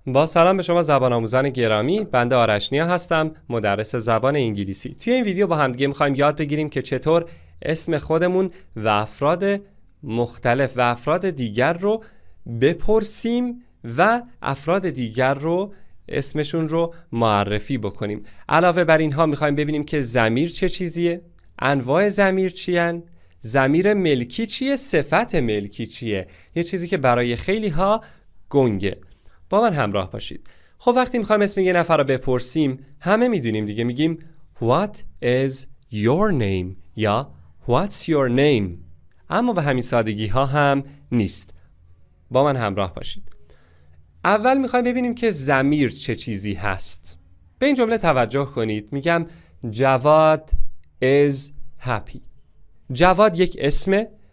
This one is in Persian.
با سلام به شما زبان آموزان گرامی. بنده آرش نیا هستم، مدرس زبان انگلیسی. توی این ویدیو با هم دیگه می‌خوایم یاد بگیریم که چطور اسم خودمون و افراد مختلف و افراد دیگر رو بپرسیم و افراد دیگر رو اسمشون رو معرفی بکنیم. علاوه بر اینها می‌خوایم ببینیم که ضمیر چه چیزیه، انواع ضمیر چیان، ضمیر ملکی چیه، صفت ملکی چیه، یه چیزی که برای خیلی ها گنگه. با من همراه باشید. خب وقتی میخوایم اسم یه نفر رو بپرسیم همه میدونیم دیگه، میگیم What is your name یا What's your name. اما به همین سادگی ها هم نیست. با من همراه باشید. اول میخوایم ببینیم که ضمیر چه چیزی هست. به این جمله توجه کنید. میگم جواد is happy. جواد یک اسمه